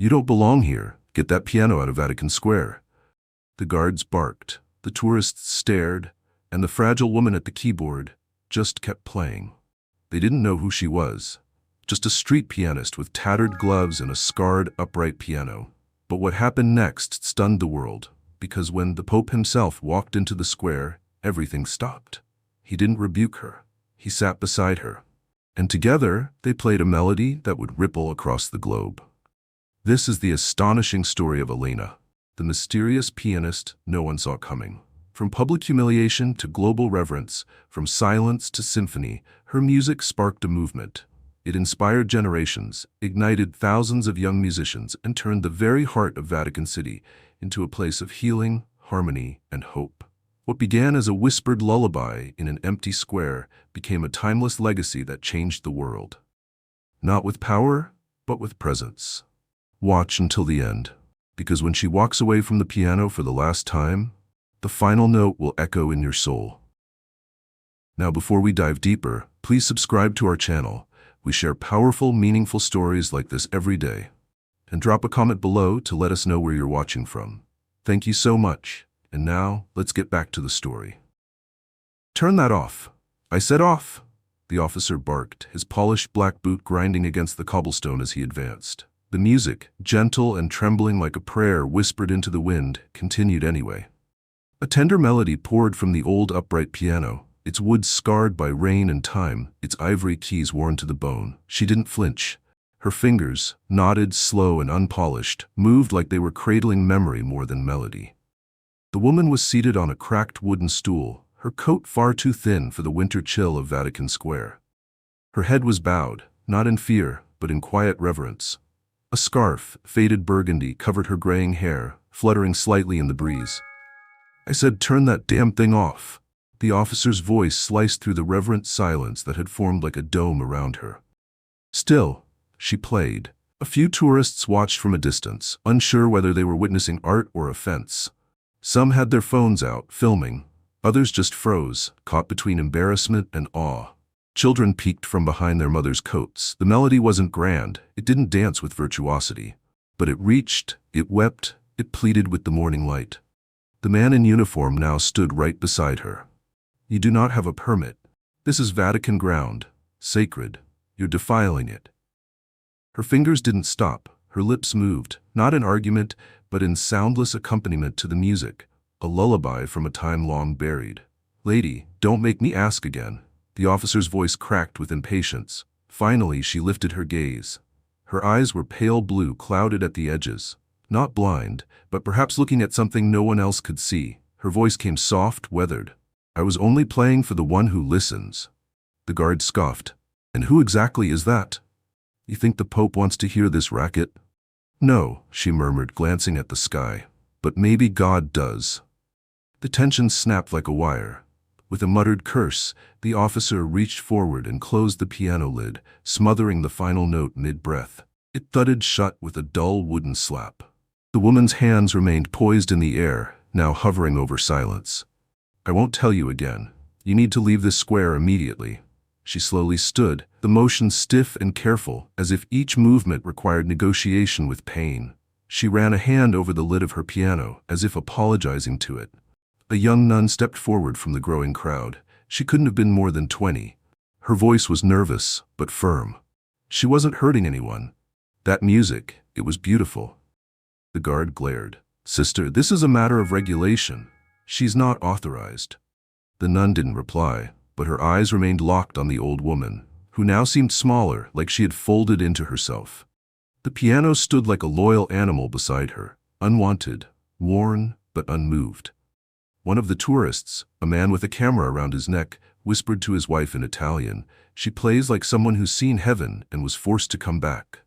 "You don't belong here. Get that piano out of Vatican Square." The guards barked, the tourists stared, and the fragile woman at the keyboard just kept playing. They didn't know who she was, just a street pianist with tattered gloves and a scarred upright piano. But what happened next stunned the world, because when the Pope himself walked into the square, everything stopped. He didn't rebuke her. He sat beside her. And together, they played a melody that would ripple across the globe. This is the astonishing story of Elena, the mysterious pianist no one saw coming. From public humiliation to global reverence, from silence to symphony, her music sparked a movement. It inspired generations, ignited thousands of young musicians, and turned the very heart of Vatican City into a place of healing, harmony, and hope. What began as a whispered lullaby in an empty square became a timeless legacy that changed the world. Not with power, but with presence. Watch until the end, because when she walks away from the piano for the last time, the final note will echo in your soul. Now, before we dive deeper, please subscribe to our channel. We share powerful, meaningful stories like this every day. And drop a comment below to let us know where you're watching from. Thank you so much. And now, let's get back to the story. "Turn that off." "I said off," the officer barked, his polished black boot grinding against the cobblestone as he advanced. The music, gentle and trembling like a prayer whispered into the wind, continued anyway. A tender melody poured from the old upright piano, its wood scarred by rain and time, its ivory keys worn to the bone. She didn't flinch. Her fingers, knotted, slow, and unpolished, moved like they were cradling memory more than melody. The woman was seated on a cracked wooden stool, her coat far too thin for the winter chill of Vatican Square. Her head was bowed, not in fear, but in quiet reverence. A scarf, faded burgundy, covered her graying hair, fluttering slightly in the breeze. "I said, turn that damn thing off." The officer's voice sliced through the reverent silence that had formed like a dome around her. Still, she played. A few tourists watched from a distance, unsure whether they were witnessing art or offense. Some had their phones out, filming. Others just froze, caught between embarrassment and awe. Children peeked from behind their mothers' coats. The melody wasn't grand, it didn't dance with virtuosity. But it reached, it wept, it pleaded with the morning light. The man in uniform now stood right beside her. "You do not have a permit. This is Vatican ground, sacred. You're defiling it." Her fingers didn't stop, her lips moved, not in argument, but in soundless accompaniment to the music, a lullaby from a time long buried. "Lady, don't make me ask again." The officer's voice cracked with impatience. Finally, she lifted her gaze. Her eyes were pale blue, clouded at the edges. Not blind, but perhaps looking at something no one else could see. Her voice came soft, weathered. "I was only playing for the one who listens." The guard scoffed. "And who exactly is that? You think the Pope wants to hear this racket?" "No," she murmured, glancing at the sky. "But maybe God does." The tension snapped like a wire. With a muttered curse, the officer reached forward and closed the piano lid, smothering the final note mid-breath. It thudded shut with a dull wooden slap. The woman's hands remained poised in the air, now hovering over silence. "I won't tell you again. You need to leave this square immediately." She slowly stood, the motion stiff and careful, as if each movement required negotiation with pain. She ran a hand over the lid of her piano, as if apologizing to it. A young nun stepped forward from the growing crowd. She couldn't have been more than 20. Her voice was nervous, but firm. She wasn't hurting anyone. That music, it was beautiful. The guard glared. "Sister, this is a matter of regulation. She's not authorized." The nun didn't reply, but her eyes remained locked on the old woman, who now seemed smaller, like she had folded into herself. The piano stood like a loyal animal beside her, unwanted, worn, but unmoved. One of the tourists, a man with a camera around his neck, whispered to his wife in Italian, "She plays like someone who's seen heaven and was forced to come back."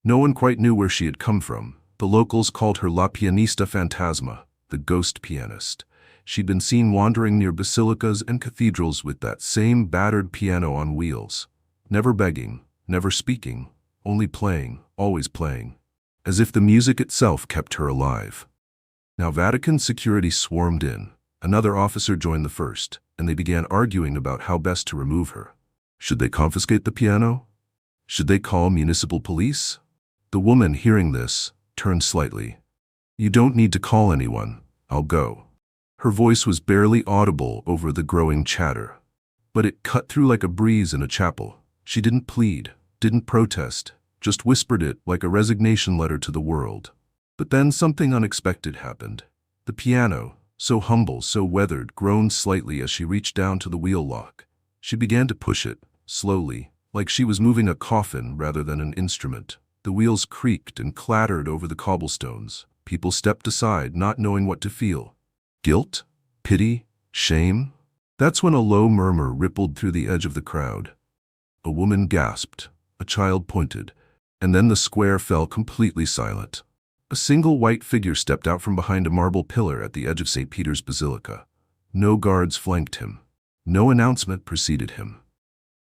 No one quite knew where she had come from. The locals called her La Pianista Fantasma, the ghost pianist. She'd been seen wandering near basilicas and cathedrals with that same battered piano on wheels. Never begging, never speaking, only playing, always playing. As if the music itself kept her alive. Now Vatican security swarmed in. Another officer joined the first, and they began arguing about how best to remove her. Should they confiscate the piano? Should they call municipal police? The woman, hearing this, turned slightly. "You don't need to call anyone. I'll go." Her voice was barely audible over the growing chatter, but it cut through like a breeze in a chapel. She didn't plead, didn't protest, just whispered it like a resignation letter to the world. But then something unexpected happened. The piano, so humble, so weathered, groaned slightly as she reached down to the wheel lock. She began to push it, slowly, like she was moving a coffin rather than an instrument. The wheels creaked and clattered over the cobblestones. People stepped aside, not knowing what to feel. Guilt? Pity? Shame? That's when a low murmur rippled through the edge of the crowd. A woman gasped, a child pointed, and then the square fell completely silent. A single white figure stepped out from behind a marble pillar at the edge of St. Peter's Basilica. No guards flanked him. No announcement preceded him.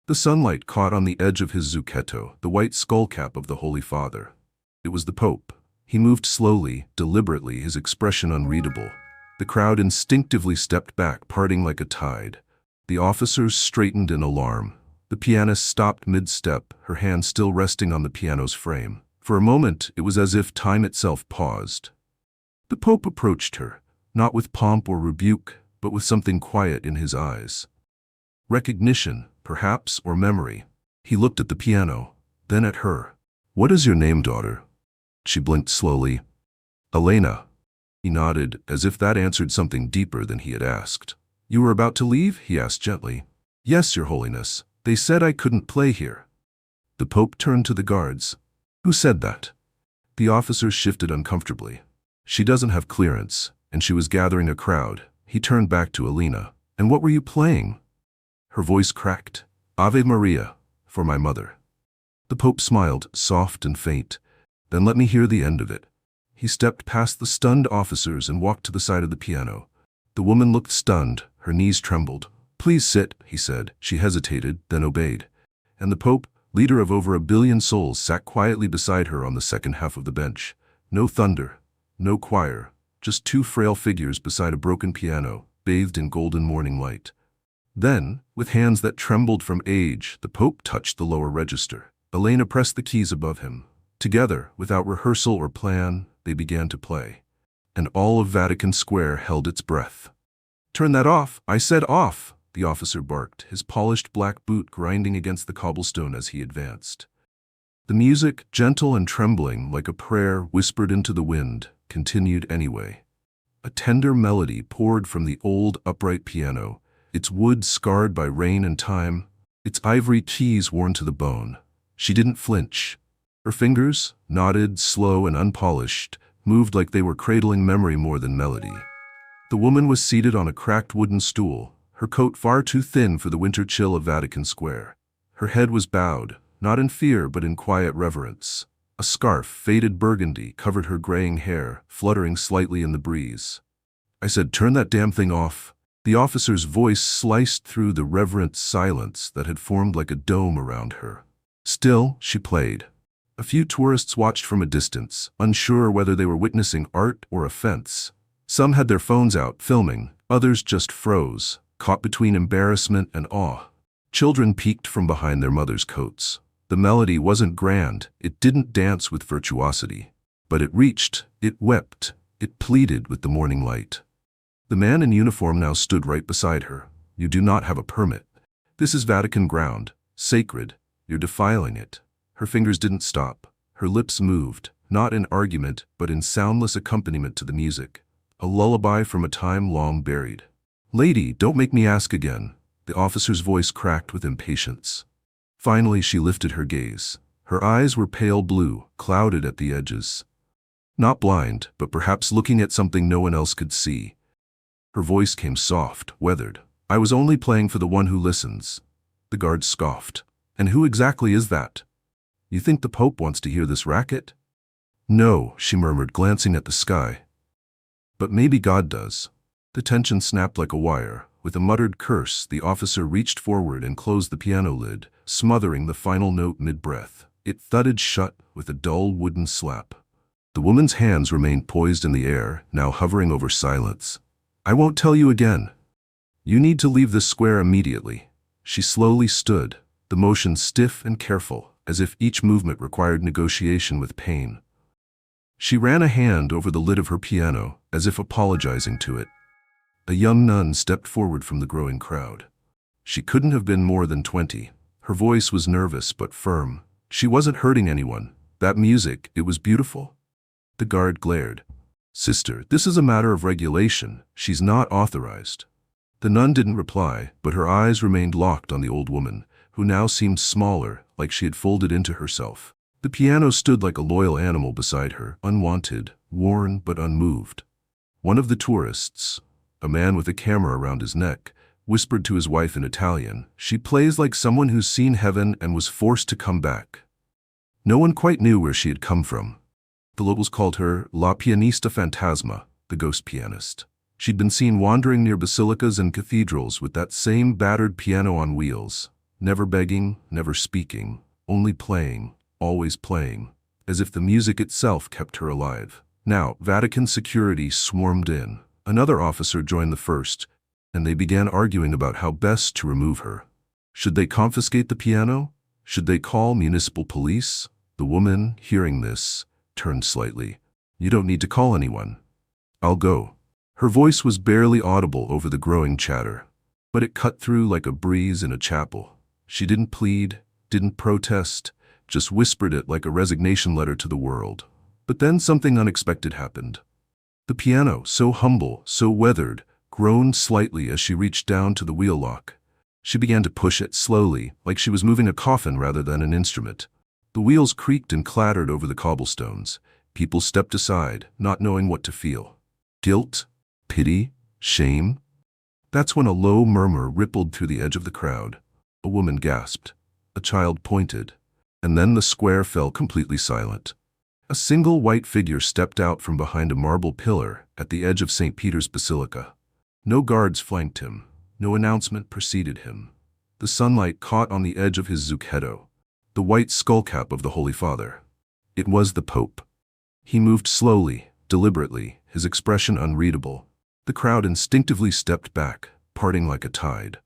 The sunlight caught on the edge of his zucchetto, the white skullcap of the Holy Father. It was the Pope. He moved slowly, deliberately, his expression unreadable. The crowd instinctively stepped back, parting like a tide. The officers straightened in alarm. The pianist stopped mid-step, her hand still resting on the piano's frame. For a moment, it was as if time itself paused. The Pope approached her, not with pomp or rebuke, but with something quiet in his eyes. Recognition, perhaps, or memory. He looked at the piano, then at her. "What is your name, daughter?" She blinked slowly. "Elena." He nodded, as if that answered something deeper than he had asked. "You were about to leave?" he asked gently. "Yes, Your Holiness. They said I couldn't play here." The Pope turned to the guards. "Who said that?" The officers shifted uncomfortably. "She doesn't have clearance," and she was gathering a crowd. He turned back to Elena. "And what were you playing?" Her voice cracked. "Ave Maria, for my mother." The Pope smiled, soft and faint. "Then let me hear the end of it." He stepped past the stunned officers and walked to the side of the piano. The woman looked stunned, her knees trembled. "Please sit," he said. She hesitated, then obeyed. And the Pope, leader of over 1 billion souls, sat quietly beside her on the second half of the bench. No thunder, no choir, just two frail figures beside a broken piano, bathed in golden morning light. Then, with hands that trembled from age, the Pope touched the lower register. Elena pressed the keys above him. Together, without rehearsal or plan, they began to play. And all of Vatican Square held its breath. "Turn that off! I said off!" the officer barked, his polished black boot grinding against the cobblestone as he advanced. The music, gentle and trembling like a prayer whispered into the wind, continued anyway. A tender melody poured from the old, upright piano, its wood scarred by rain and time, its ivory keys worn to the bone. She didn't flinch. Her fingers, knotted, slow, and unpolished, moved like they were cradling memory more than melody. The woman was seated on a cracked wooden stool, her coat far too thin for the winter chill of Vatican Square. Her head was bowed, not in fear but in quiet reverence. A scarf, faded burgundy, covered her graying hair, fluttering slightly in the breeze. "I said, turn that damn thing off." The officer's voice sliced through the reverent silence that had formed like a dome around her. Still, she played. A few tourists watched from a distance, unsure whether they were witnessing art or offense. Some had their phones out, filming. Others just froze, caught between embarrassment and awe. Children peeked from behind their mothers' coats. The melody wasn't grand, it didn't dance with virtuosity. But it reached, it wept, it pleaded with the morning light. The man in uniform now stood right beside her. "You do not have a permit. This is Vatican ground, sacred. You're defiling it." Her fingers didn't stop. Her lips moved, not in argument, but in soundless accompaniment to the music. A lullaby from a time long buried. "Lady, don't make me ask again." The officer's voice cracked with impatience. Finally, she lifted her gaze. Her eyes were pale blue, clouded at the edges. Not blind, but perhaps looking at something no one else could see. Her voice came soft, weathered. "I was only playing for the one who listens." The guard scoffed. "And who exactly is that? You think the Pope wants to hear this racket?" "No," she murmured, glancing at the sky. "But maybe God does." The tension snapped like a wire. With a muttered curse, the officer reached forward and closed the piano lid, smothering the final note mid-breath. It thudded shut with a dull wooden slap. The woman's hands remained poised in the air, now hovering over silence. "I won't tell you again. You need to leave this square immediately." She slowly stood, the motion stiff and careful, as if each movement required negotiation with pain. She ran a hand over the lid of her piano, as if apologizing to it. A young nun stepped forward from the growing crowd. She couldn't have been more than 20. Her voice was nervous but firm. She wasn't hurting anyone. That music, it was beautiful. The guard glared. "Sister, this is a matter of regulation. She's not authorized." The nun didn't reply, but her eyes remained locked on the old woman, who now seemed smaller, like she had folded into herself. The piano stood like a loyal animal beside her, unwanted, worn but unmoved. One of the tourists, a man with a camera around his neck, whispered to his wife in Italian, "She plays like someone who's seen heaven and was forced to come back." No one quite knew where she had come from. The locals called her La Pianista Fantasma, the ghost pianist. She'd been seen wandering near basilicas and cathedrals with that same battered piano on wheels, never begging, never speaking, only playing, always playing, as if the music itself kept her alive. Now, Vatican security swarmed in. Another officer joined the first, and they began arguing about how best to remove her. Should they confiscate the piano? Should they call municipal police? The woman, hearing this, turned slightly. "You don't need to call anyone. I'll go." Her voice was barely audible over the growing chatter, but it cut through like a breeze in a chapel. She didn't plead, didn't protest, just whispered it like a resignation letter to the world. But then something unexpected happened. The piano, so humble, so weathered, groaned slightly as she reached down to the wheel lock. She began to push it slowly, like she was moving a coffin rather than an instrument. The wheels creaked and clattered over the cobblestones. People stepped aside, not knowing what to feel. Guilt? Pity? Shame? That's when a low murmur rippled through the edge of the crowd. A woman gasped. A child pointed. And then the square fell completely silent. A single white figure stepped out from behind a marble pillar at the edge of St. Peter's Basilica. No guards flanked him. No announcement preceded him. The sunlight caught on the edge of his zucchetto, the white skullcap of the Holy Father. It was the Pope. He moved slowly, deliberately, his expression unreadable. The crowd instinctively stepped back, parting like a tide.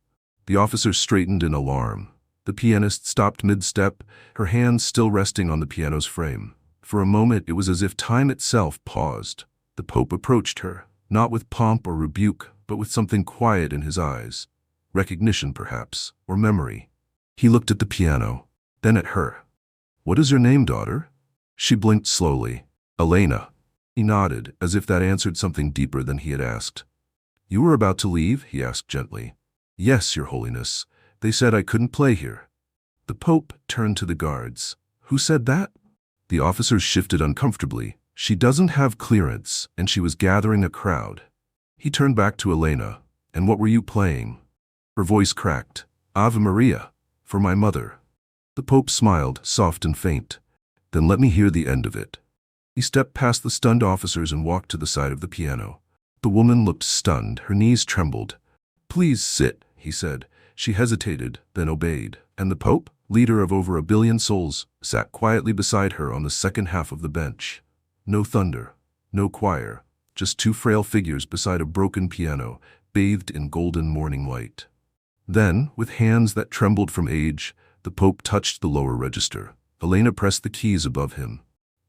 The officers straightened in alarm. The pianist stopped mid-step, her hands still resting on the piano's frame. For a moment it was as if time itself paused. The Pope approached her, not with pomp or rebuke, but with something quiet in his eyes. Recognition, perhaps, or memory. He looked at the piano, then at her. "What is your name, daughter?" She blinked slowly. "Elena." He nodded, as if that answered something deeper than he had asked. "You were about to leave?" he asked gently. "Yes, Your Holiness. They said I couldn't play here." The Pope turned to the guards. "Who said that?" The officers shifted uncomfortably. "She doesn't have clearance," and she was gathering a crowd. He turned back to Elena. "And what were you playing?" Her voice cracked. "Ave Maria, for my mother." The Pope smiled, soft and faint. "Then let me hear the end of it." He stepped past the stunned officers and walked to the side of the piano. The woman looked stunned, her knees trembled. "Please sit," he said. She hesitated, then obeyed. And the Pope, leader of over 1 billion souls, sat quietly beside her on the second half of the bench. No thunder, no choir, just two frail figures beside a broken piano, bathed in golden morning light. Then, with hands that trembled from age, the Pope touched the lower register. Elena pressed the keys above him.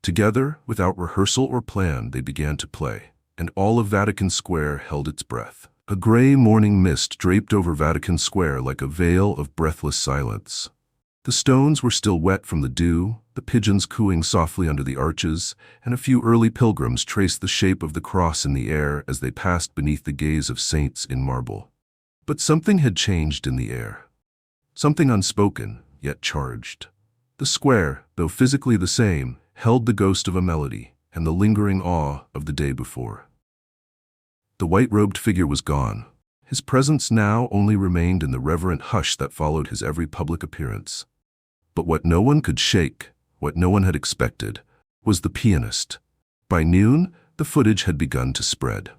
Together, without rehearsal or plan, they began to play, and all of Vatican Square held its breath. A gray morning mist draped over Vatican Square like a veil of breathless silence. The stones were still wet from the dew, the pigeons cooing softly under the arches, and a few early pilgrims traced the shape of the cross in the air as they passed beneath the gaze of saints in marble. But something had changed in the air. Something unspoken, yet charged. The square, though physically the same, held the ghost of a melody and the lingering awe of the day before. The white-robed figure was gone. His presence now only remained in the reverent hush that followed his every public appearance. But what no one could shake, what no one had expected, was the pianist. By noon, the footage had begun to spread.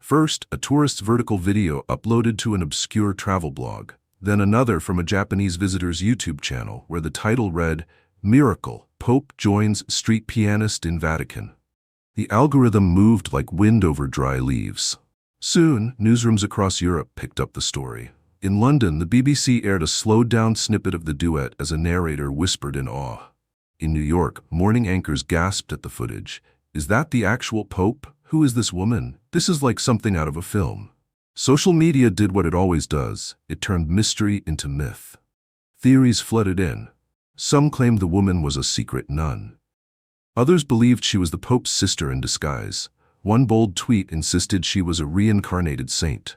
First, a tourist's vertical video uploaded to an obscure travel blog, then another from a Japanese visitor's YouTube channel where the title read, "Miracle, Pope Joins Street Pianist in Vatican." The algorithm moved like wind over dry leaves. Soon, newsrooms across Europe picked up the story. In London, the BBC aired a slowed-down snippet of the duet as a narrator whispered in awe. In New York, morning anchors gasped at the footage. Is that the actual Pope? Who is this woman? This is like something out of a film. Social media did what it always does. It turned mystery into myth. Theories flooded in. Some claimed the woman was a secret nun. Others believed she was the Pope's sister in disguise. One bold tweet insisted she was a reincarnated saint.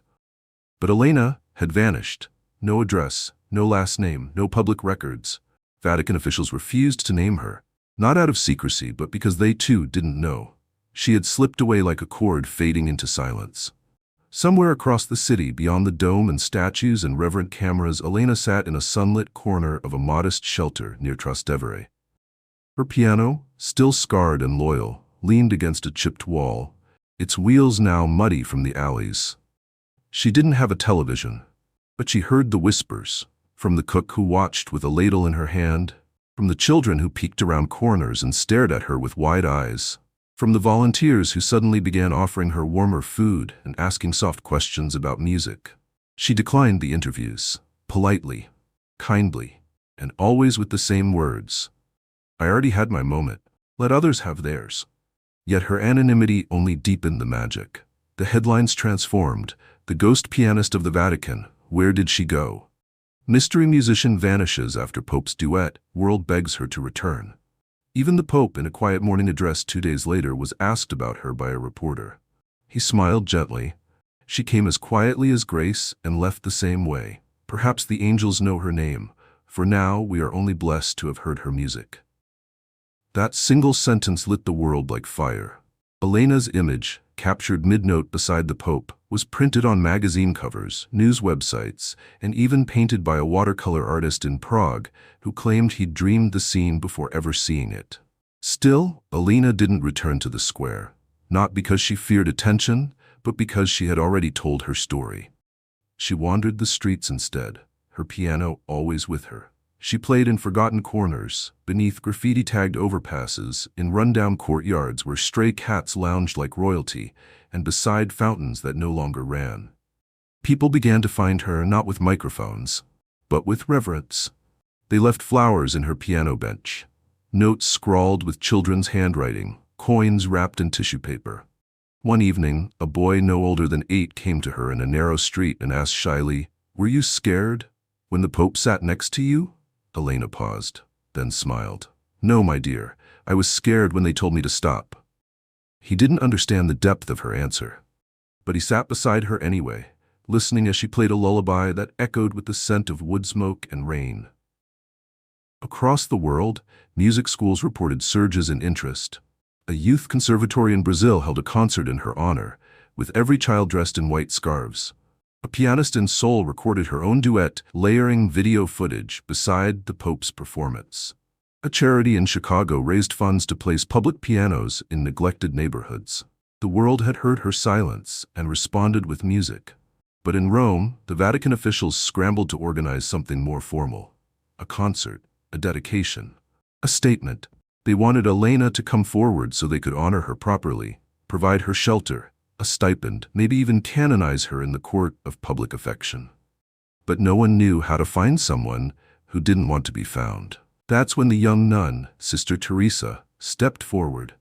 But Elena had vanished. No address, no last name, no public records. Vatican officials refused to name her, not out of secrecy, but because they too didn't know. She had slipped away like a cord fading into silence. Somewhere across the city, beyond the dome and statues and reverent cameras, Elena sat in a sunlit corner of a modest shelter near Trastevere. Her piano, still scarred and loyal, leaned against a chipped wall, its wheels now muddy from the alleys. She didn't have a television, but she heard the whispers, from the cook who watched with a ladle in her hand, from the children who peeked around corners and stared at her with wide eyes, from the volunteers who suddenly began offering her warmer food and asking soft questions about music. She declined the interviews, politely, kindly, and always with the same words. I already had my moment. Let others have theirs. Yet her anonymity only deepened the magic. The headlines transformed. The ghost pianist of the Vatican. Where did she go? Mystery musician vanishes after Pope's duet. World begs her to return. Even the Pope, in a quiet morning address 2 days later, was asked about her by a reporter. He smiled gently. She came as quietly as grace and left the same way. Perhaps the angels know her name. For now, we are only blessed to have heard her music. That single sentence lit the world like fire. Elena's image, captured mid-note beside the Pope, was printed on magazine covers, news websites, and even painted by a watercolor artist in Prague who claimed he'd dreamed the scene before ever seeing it. Still, Elena didn't return to the square, not because she feared attention, but because she had already told her story. She wandered the streets instead, her piano always with her. She played in forgotten corners, beneath graffiti-tagged overpasses, in rundown courtyards where stray cats lounged like royalty, and beside fountains that no longer ran. People began to find her not with microphones, but with reverence. They left flowers in her piano bench, notes scrawled with children's handwriting, coins wrapped in tissue paper. One evening, a boy no older than 8 came to her in a narrow street and asked shyly, "Were you scared when the Pope sat next to you?" Elena paused, then smiled. "No, my dear, I was scared when they told me to stop." He didn't understand the depth of her answer, but he sat beside her anyway, listening as she played a lullaby that echoed with the scent of wood smoke and rain. Across the world, music schools reported surges in interest. A youth conservatory in Brazil held a concert in her honor, with every child dressed in white scarves. A pianist in Seoul recorded her own duet, layering video footage beside the Pope's performance. A charity in Chicago raised funds to place public pianos in neglected neighborhoods. The world had heard her silence and responded with music. But in Rome, the Vatican officials scrambled to organize something more formal. A concert, a dedication, a statement. They wanted Elena to come forward so they could honor her properly, provide her shelter, a stipend, maybe even canonize her in the court of public affection. But no one knew how to find someone who didn't want to be found. That's when the young nun, Sister Teresa, stepped forward.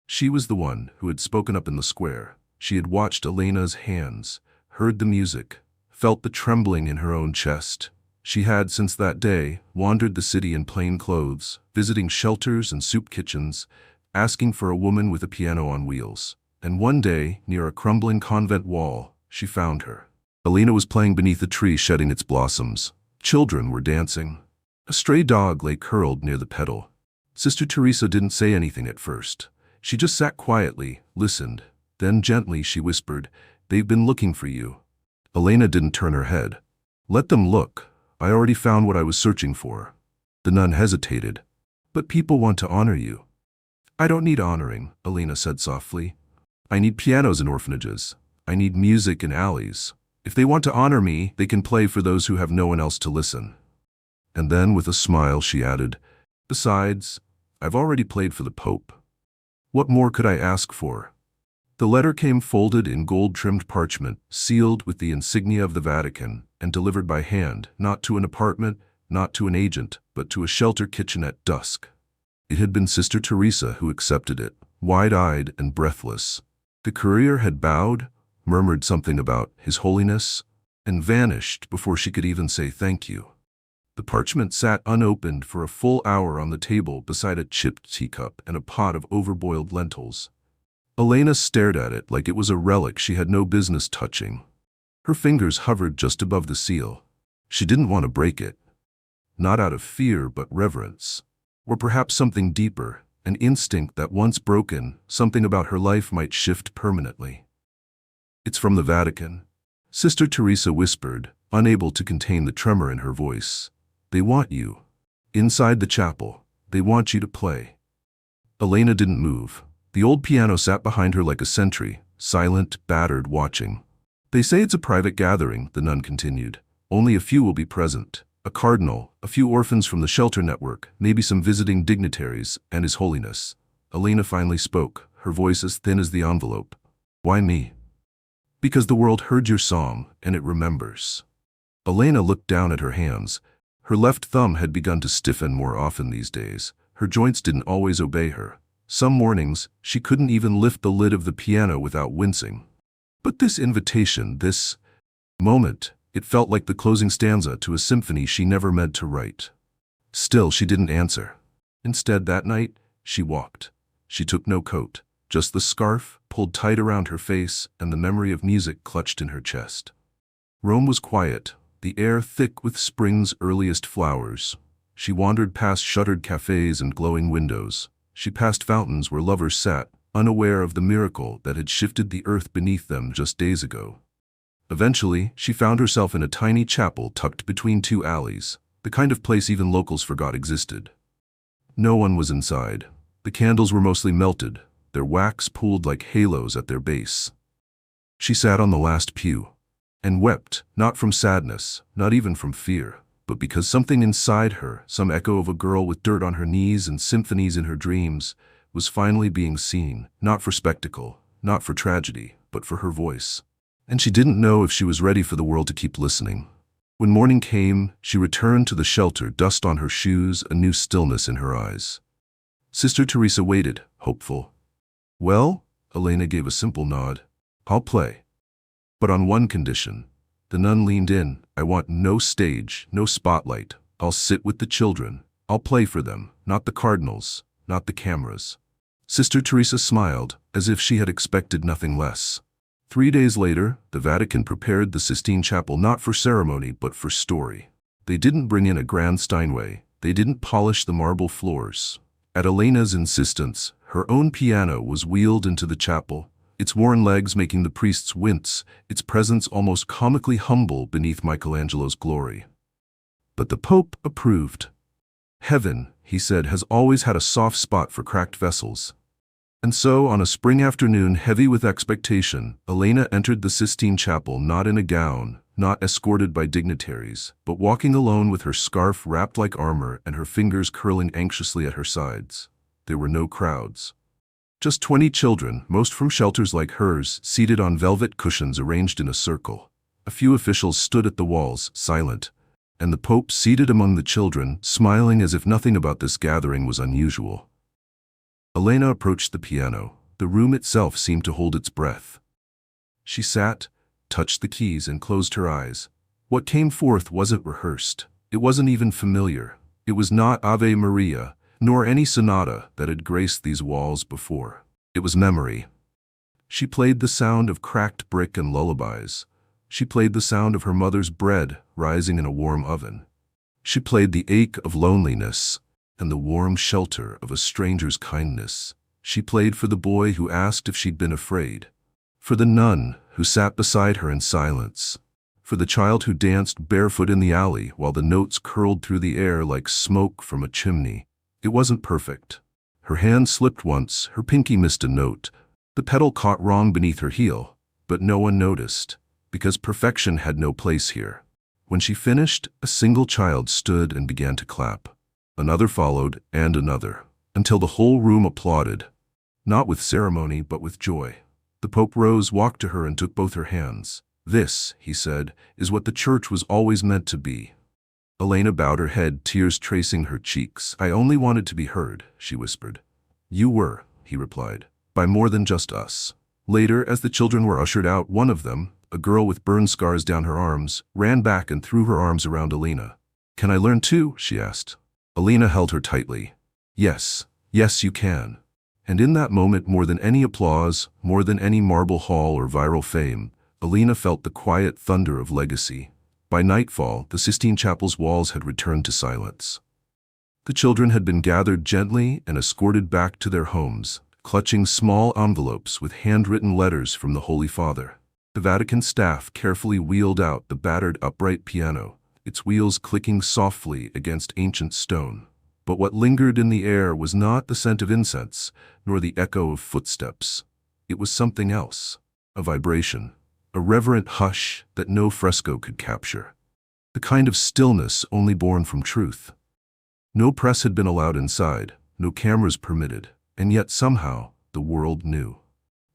She was the one who had spoken up in the square. She had watched Elena's hands, heard the music, felt the trembling in her own chest. She had, since that day, wandered the city in plain clothes, visiting shelters and soup kitchens, asking for a woman with a piano on wheels. And one day, near a crumbling convent wall, she found her. Elena was playing beneath a tree shedding its blossoms. Children were dancing. A stray dog lay curled near the pedal. Sister Teresa didn't say anything at first. She just sat quietly, listened. Then gently she whispered, "They've been looking for you." Elena didn't turn her head. "Let them look. I already found what I was searching for." The nun hesitated. "But people want to honor you." "I don't need honoring," Elena said softly. "I need pianos in orphanages. I need music in alleys. If they want to honor me, they can play for those who have no one else to listen." And then, with a smile, she added, "Besides, I've already played for the Pope. What more could I ask for?" The letter came folded in gold-trimmed parchment, sealed with the insignia of the Vatican, and delivered by hand, not to an apartment, not to an agent, but to a shelter kitchen at dusk. It had been Sister Teresa who accepted it, wide-eyed and breathless. The courier had bowed, murmured something about His Holiness, and vanished before she could even say thank you. The parchment sat unopened for a full hour on the table beside a chipped teacup and a pot of overboiled lentils. Elena stared at it like it was a relic she had no business touching. Her fingers hovered just above the seal. She didn't want to break it. Not out of fear, but reverence. Or perhaps something deeper, an instinct that once broken, something about her life might shift permanently. "It's from the Vatican," Sister Teresa whispered, unable to contain the tremor in her voice. "They want you. Inside the chapel. They want you to play." Elena didn't move. The old piano sat behind her like a sentry, silent, battered, watching. "They say it's a private gathering," the nun continued. "Only a few will be present. A cardinal, a few orphans from the shelter network, maybe some visiting dignitaries, and His Holiness." Elena finally spoke, her voice as thin as the envelope. "Why me?" "Because the world heard your song, and it remembers." Elena looked down at her hands. Her left thumb had begun to stiffen more often these days. Her joints didn't always obey her. Some mornings, she couldn't even lift the lid of the piano without wincing. But this invitation, this moment, it felt like the closing stanza to a symphony she never meant to write. Still, she didn't answer. Instead, that night, she walked. She took no coat, just the scarf pulled tight around her face and the memory of music clutched in her chest. Rome was quiet, the air thick with spring's earliest flowers. She wandered past shuttered cafes and glowing windows. She passed fountains where lovers sat, unaware of the miracle that had shifted the earth beneath them just days ago. Eventually, she found herself in a tiny chapel tucked between two alleys, the kind of place even locals forgot existed. No one was inside. The candles were mostly melted, their wax pooled like halos at their base. She sat on the last pew and wept, not from sadness, not even from fear, but because something inside her, some echo of a girl with dirt on her knees and symphonies in her dreams, was finally being seen, not for spectacle, not for tragedy, but for her voice. And she didn't know if she was ready for the world to keep listening. When morning came, she returned to the shelter, dust on her shoes, a new stillness in her eyes. Sister Teresa waited, hopeful. "Well," Elena gave a simple nod, "I'll play. But on one condition." The nun leaned in. "I want no stage, no spotlight. I'll sit with the children. I'll play for them, not the cardinals, not the cameras." Sister Teresa smiled, as if she had expected nothing less. 3 days later, the Vatican prepared the Sistine Chapel not for ceremony but for story. They didn't bring in a grand Steinway. They didn't polish the marble floors. At Elena's insistence, her own piano was wheeled into the chapel, its worn legs making the priests wince, its presence almost comically humble beneath Michelangelo's glory. But the Pope approved. "Heaven," he said, "has always had a soft spot for cracked vessels." And so, on a spring afternoon heavy with expectation, Elena entered the Sistine Chapel not in a gown, not escorted by dignitaries, but walking alone with her scarf wrapped like armor and her fingers curling anxiously at her sides. There were no crowds. Just 20 children, most from shelters like hers, seated on velvet cushions arranged in a circle. A few officials stood at the walls, silent, and the Pope seated among the children, smiling as if nothing about this gathering was unusual. Elena approached the piano. The room itself seemed to hold its breath. She sat, touched the keys, and closed her eyes. What came forth wasn't rehearsed. It wasn't even familiar. It was not Ave Maria, nor any sonata that had graced these walls before. It was memory. She played the sound of cracked brick and lullabies. She played the sound of her mother's bread rising in a warm oven. She played the ache of loneliness and the warm shelter of a stranger's kindness. She played for the boy who asked if she'd been afraid, for the nun who sat beside her in silence, for the child who danced barefoot in the alley while the notes curled through the air like smoke from a chimney. It wasn't perfect. Her hand slipped once, her pinky missed a note. The pedal caught wrong beneath her heel, but no one noticed, because perfection had no place here. When she finished, a single child stood and began to clap. Another followed, and another, until the whole room applauded, not with ceremony but with joy. The Pope rose, walked to her, and took both her hands. "This," he said, "is what the church was always meant to be." Elena bowed her head, tears tracing her cheeks. "I only wanted to be heard," she whispered. "You were," he replied, "by more than just us." Later, as the children were ushered out, one of them, a girl with burn scars down her arms, ran back and threw her arms around Elena. "Can I learn too?" she asked. Elena held her tightly. "Yes, yes you can." And in that moment, more than any applause, more than any marble hall or viral fame, Elena felt the quiet thunder of legacy. By nightfall, the Sistine Chapel's walls had returned to silence. The children had been gathered gently and escorted back to their homes, clutching small envelopes with handwritten letters from the Holy Father. The Vatican staff carefully wheeled out the battered upright piano, its wheels clicking softly against ancient stone. But what lingered in the air was not the scent of incense, nor the echo of footsteps. It was something else, a vibration, a reverent hush that no fresco could capture. The kind of stillness only born from truth. No press had been allowed inside, no cameras permitted, and yet somehow the world knew.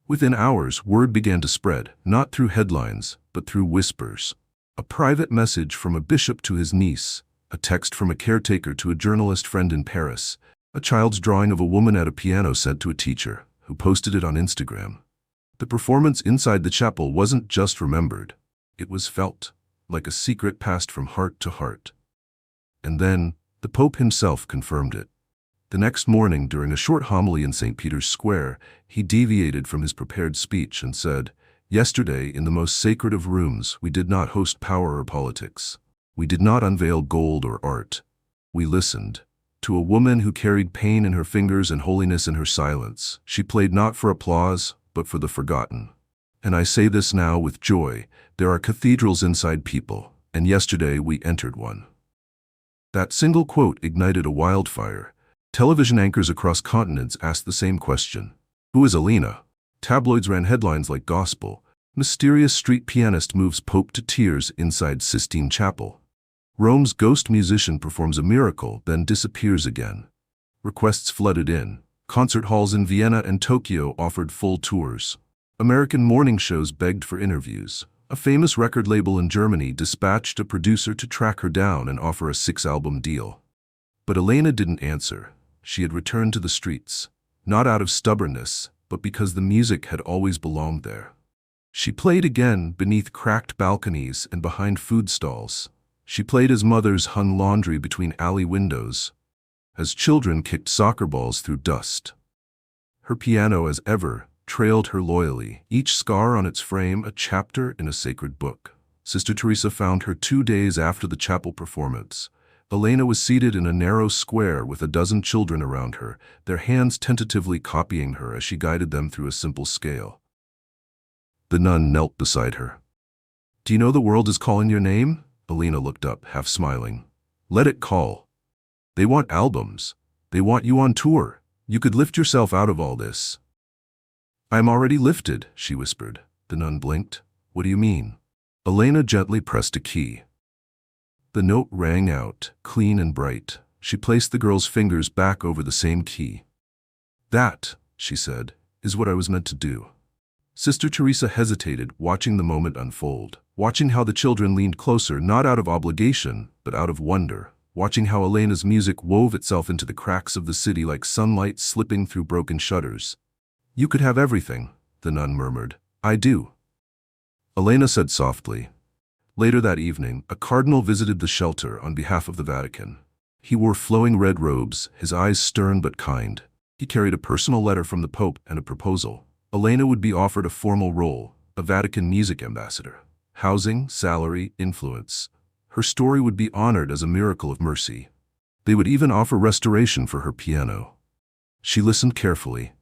Within hours, word began to spread, not through headlines, but through whispers. A private message from a bishop to his niece, a text from a caretaker to a journalist friend in Paris, a child's drawing of a woman at a piano sent to a teacher, who posted it on Instagram. The performance inside the chapel wasn't just remembered, it was felt, like a secret passed from heart to heart. And then, the Pope himself confirmed it. The next morning, during a short homily in St. Peter's Square, he deviated from his prepared speech and said, "Yesterday, in the most sacred of rooms, we did not host power or politics. We did not unveil gold or art. We listened to a woman who carried pain in her fingers and holiness in her silence. She played not for applause, but for the forgotten. And I say this now with joy, there are cathedrals inside people, and yesterday we entered one." That single quote ignited a wildfire. Television anchors across continents asked the same question. Who is Elena? Tabloids ran headlines like gospel. Mysterious street pianist moves Pope to tears inside Sistine Chapel. Rome's ghost musician performs a miracle, then disappears again. Requests flooded in. Concert halls in Vienna and Tokyo offered full tours. American morning shows begged for interviews. A famous record label in Germany dispatched a producer to track her down and offer a 6-album deal. But Elena didn't answer. She had returned to the streets, not out of stubbornness, but because the music had always belonged there. She played again beneath cracked balconies and behind food stalls. She played as mothers hung laundry between alley windows, as children kicked soccer balls through dust. Her piano, as ever, trailed her loyally, each scar on its frame a chapter in a sacred book. Sister Teresa found her 2 days after the chapel performance. Elena was seated in a narrow square with a dozen children around her, their hands tentatively copying her as she guided them through a simple scale. The nun knelt beside her. "Do you know the world is calling your name?" Elena looked up, half smiling. "Let it call. They want albums. They want you on tour. You could lift yourself out of all this." "I'm already lifted," she whispered. The nun blinked. "What do you mean?" Elena gently pressed a key. The note rang out, clean and bright. She placed the girl's fingers back over the same key. "That," she said, "is what I was meant to do." Sister Teresa hesitated, watching the moment unfold, watching how the children leaned closer, not out of obligation, but out of wonder, watching how Elena's music wove itself into the cracks of the city like sunlight slipping through broken shutters. "You could have everything," the nun murmured. "I do." Elena said softly. Later that evening, a cardinal visited the shelter on behalf of the Vatican. He wore flowing red robes, his eyes stern but kind. He carried a personal letter from the Pope and a proposal. Elena would be offered a formal role, a Vatican music ambassador. Housing, salary, influence. Her story would be honored as a miracle of mercy. They would even offer restoration for her piano. She listened carefully.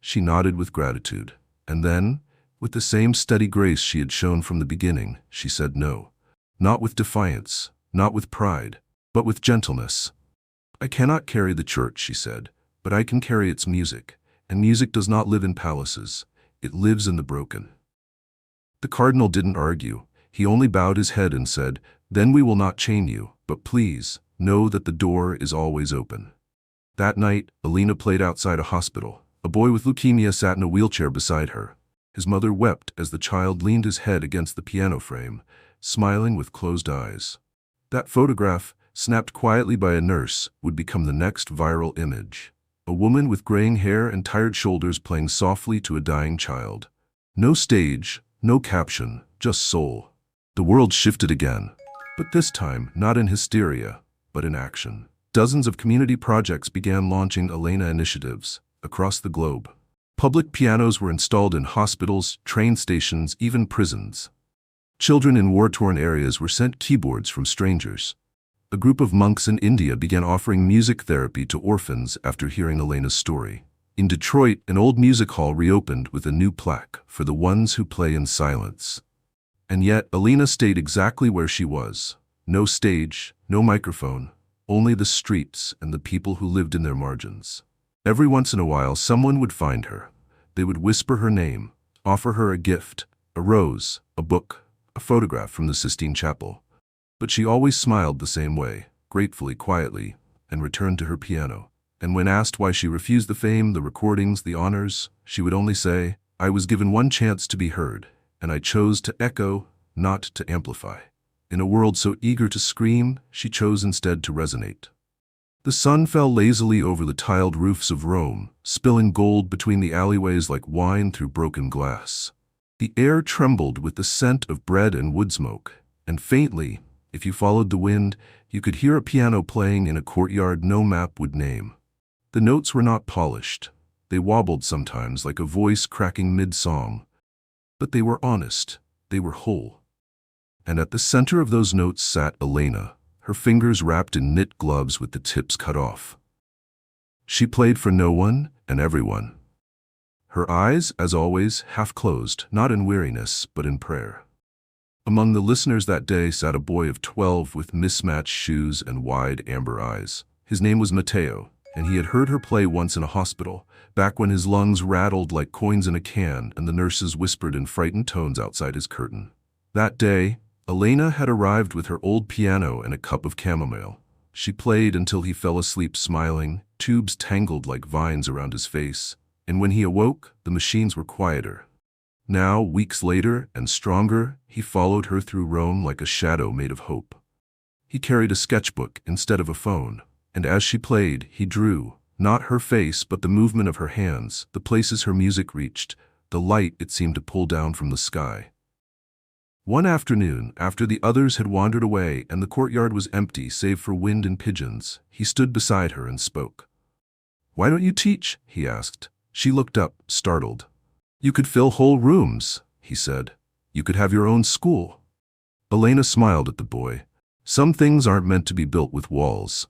She nodded with gratitude. And then, with the same steady grace she had shown from the beginning, she said no. Not with defiance, not with pride, but with gentleness. "I cannot carry the church," she said, "but I can carry its music. And music does not live in palaces. It lives in the broken." The cardinal didn't argue. He only bowed his head and said, "Then we will not chain you, but please, know that the door is always open." That night, Elena played outside a hospital. A boy with leukemia sat in a wheelchair beside her. His mother wept as the child leaned his head against the piano frame, smiling with closed eyes. That photograph, snapped quietly by a nurse, would become the next viral image. A woman with graying hair and tired shoulders playing softly to a dying child. No stage, no caption, just soul. The world shifted again, but this time not in hysteria, but in action. Dozens of community projects began launching Elena initiatives across the globe. Public pianos were installed in hospitals, train stations, even prisons. Children in war-torn areas were sent keyboards from strangers. A group of monks in India began offering music therapy to orphans after hearing Elena's story. In Detroit, an old music hall reopened with a new plaque for the ones who play in silence. And yet, Elena stayed exactly where she was. No stage, no microphone, only the streets and the people who lived in their margins. Every once in a while, someone would find her. They would whisper her name, offer her a gift, a rose, a book, a photograph from the Sistine Chapel. But she always smiled the same way, gratefully, quietly, and returned to her piano. And when asked why she refused the fame, the recordings, the honors, she would only say, "I was given one chance to be heard, and I chose to echo, not to amplify." In a world so eager to scream, she chose instead to resonate. The sun fell lazily over the tiled roofs of Rome, spilling gold between the alleyways like wine through broken glass. The air trembled with the scent of bread and wood smoke, and faintly, if you followed the wind, you could hear a piano playing in a courtyard no map would name. The notes were not polished. They wobbled sometimes like a voice cracking mid-song. But they were honest. They were whole. And at the center of those notes sat Elena, her fingers wrapped in knit gloves with the tips cut off. She played for no one and everyone. Her eyes, as always, half closed, not in weariness, but in prayer. Among the listeners that day sat a boy of 12 with mismatched shoes and wide amber eyes. His name was Matteo, and he had heard her play once in a hospital, back when his lungs rattled like coins in a can and the nurses whispered in frightened tones outside his curtain. That day, Elena had arrived with her old piano and a cup of chamomile. She played until he fell asleep smiling, tubes tangled like vines around his face, and when he awoke, the machines were quieter. Now, weeks later, and stronger, he followed her through Rome like a shadow made of hope. He carried a sketchbook instead of a phone, and as she played, he drew, not her face but the movement of her hands, the places her music reached, the light it seemed to pull down from the sky. One afternoon, after the others had wandered away and the courtyard was empty save for wind and pigeons, he stood beside her and spoke. "Why don't you teach?" he asked. She looked up, startled. "You could fill whole rooms," he said. "You could have your own school." Elena smiled at the boy. "Some things aren't meant to be built with walls."